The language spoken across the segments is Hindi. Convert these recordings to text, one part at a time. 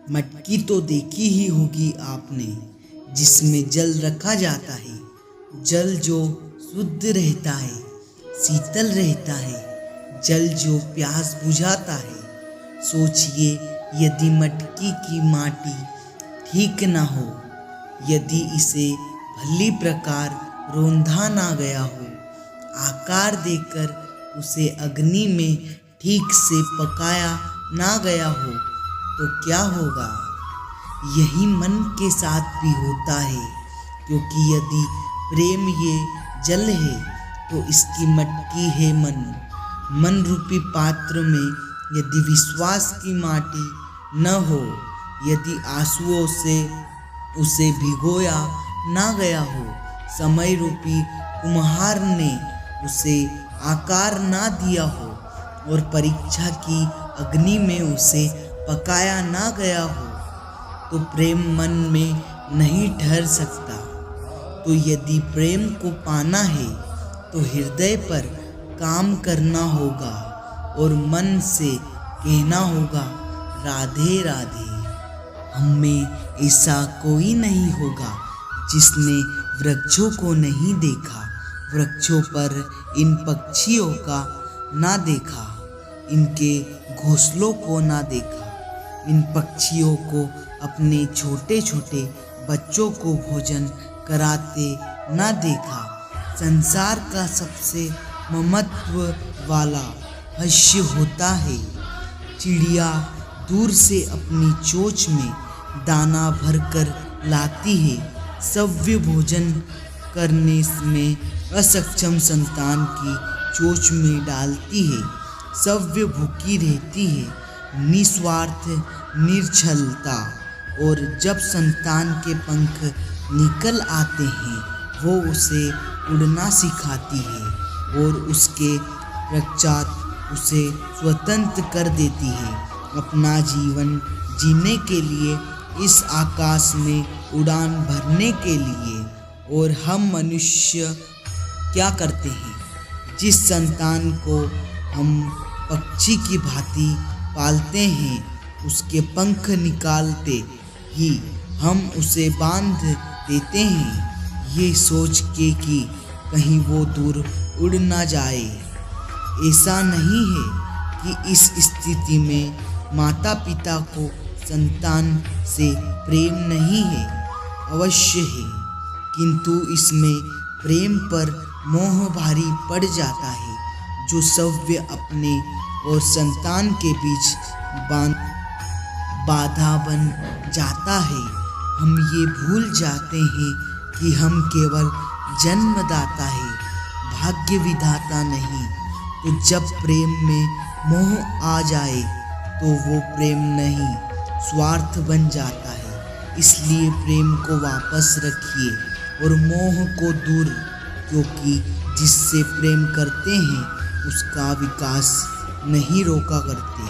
मटकी तो देखी ही होगी आपने, जिसमें जल रखा जाता है। जल जो शुद्ध रहता है, शीतल रहता है, जल जो प्यास बुझाता है। सोचिए, यदि मटकी की माटी ठीक न हो, यदि इसे भली प्रकार रौंदा ना गया हो, आकार देकर उसे अग्नि में ठीक से पकाया ना गया हो, तो क्या होगा? यही मन के साथ भी होता है, क्योंकि यदि प्रेम ये जल है तो इसकी मटकी है मन। मन रूपी पात्र में यदि विश्वास की माटी न हो, यदि आंसुओं से उसे भिगोया ना गया हो, समय रूपी कुम्हार ने उसे आकार ना दिया हो और परीक्षा की अग्नि में उसे पकाया ना गया हो, तो प्रेम मन में नहीं ठहर सकता। तो यदि प्रेम को पाना है तो हृदय पर काम करना होगा और मन से कहना होगा, राधे राधे। हम में ऐसा कोई नहीं होगा जिसने वृक्षों को नहीं देखा, वृक्षों पर इन पक्षियों का ना देखा, इनके घोंसलों को ना देखा, इन पक्षियों को अपने छोटे छोटे बच्चों को भोजन कराते ना देखा। संसार का सबसे ममत्व वाला हर्ष्य होता है। चिड़िया दूर से अपनी चोंच में दाना भरकर लाती है, सव्य भोजन करने में असक्षम संतान की चोंच में डालती है, सव्य भूखी रहती है, निस्वार्थ निर्छलता। और जब संतान के पंख निकल आते हैं, वो उसे उड़ना सिखाती है और उसके पश्चात उसे स्वतंत्र कर देती है, अपना जीवन जीने के लिए, इस आकाश में उड़ान भरने के लिए। और हम मनुष्य क्या करते हैं? जिस संतान को हम पक्षी की भांति पालते हैं, उसके पंख निकालते ही हम उसे बांध देते हैं, ये सोच के कि कहीं वो दूर उड़ ना जाए। ऐसा नहीं है कि इस स्थिति में माता पिता को संतान से प्रेम नहीं है, अवश्य है, किंतु इसमें प्रेम पर मोह भारी पड़ जाता है, जो सव्य अपने और संतान के बीच बाधा बन जाता है। हम ये भूल जाते हैं कि हम केवल जन्मदाता है, भाग्य विधाता नहीं। तो जब प्रेम में मोह आ जाए तो वो प्रेम नहीं, स्वार्थ बन जाता है। इसलिए प्रेम को वापस रखिए और मोह को दूर, क्योंकि जिससे प्रेम करते हैं उसका विकास नहीं रोका करते।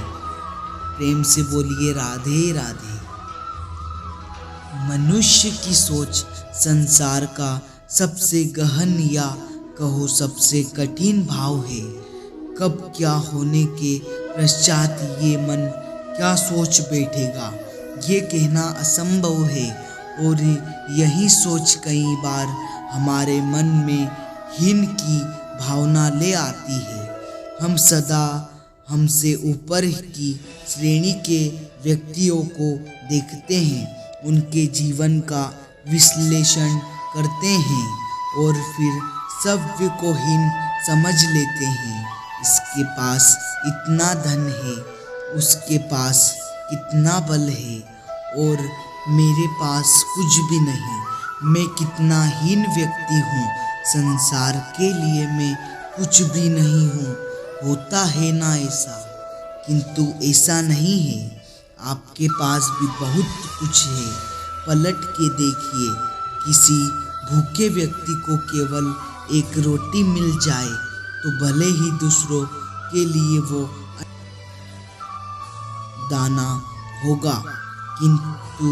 प्रेम से बोलिए राधे राधे। मनुष्य की सोच संसार का सबसे गहन या कहो सबसे कठिन भाव है। कब क्या होने के पश्चात ये मन क्या सोच बैठेगा, ये कहना असंभव है। और यही सोच कई बार हमारे मन में हीन की भावना ले आती है। हम सदा हमसे ऊपर की श्रेणी के व्यक्तियों को देखते हैं, उनके जीवन का विश्लेषण करते हैं और फिर सव्य को हीन समझ लेते हैं। इसके पास इतना धन है, उसके पास कितना बल है और मेरे पास कुछ भी नहीं। मैं कितना हीन व्यक्ति हूँ, संसार के लिए मैं कुछ भी नहीं हूँ। होता है ना ऐसा, किंतु ऐसा नहीं है, आपके पास भी बहुत कुछ है। पलट के देखिए, किसी भूखे व्यक्ति को केवल एक रोटी मिल जाए तो भले ही दूसरों के लिए वो दाना होगा, किंतु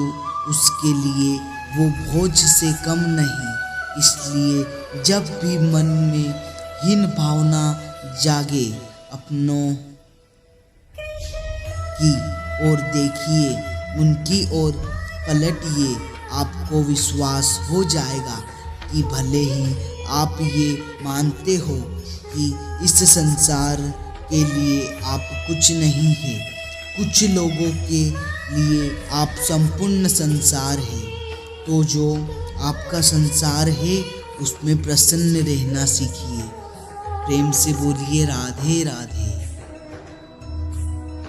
उसके लिए वो भोज से कम नहीं। इसलिए जब भी मन में हीन भावना जागे, अपनों की ओर देखिए उनकी ओर पलटिए, आपको विश्वास हो जाएगा कि भले ही आप ये मानते हो कि इस संसार के लिए आप कुछ नहीं है, कुछ लोगों के लिए आप संपूर्ण संसार है, तो जो आपका संसार है उसमें प्रसन्न रहना सीखिए। प्रेम से बोलिए राधे राधे।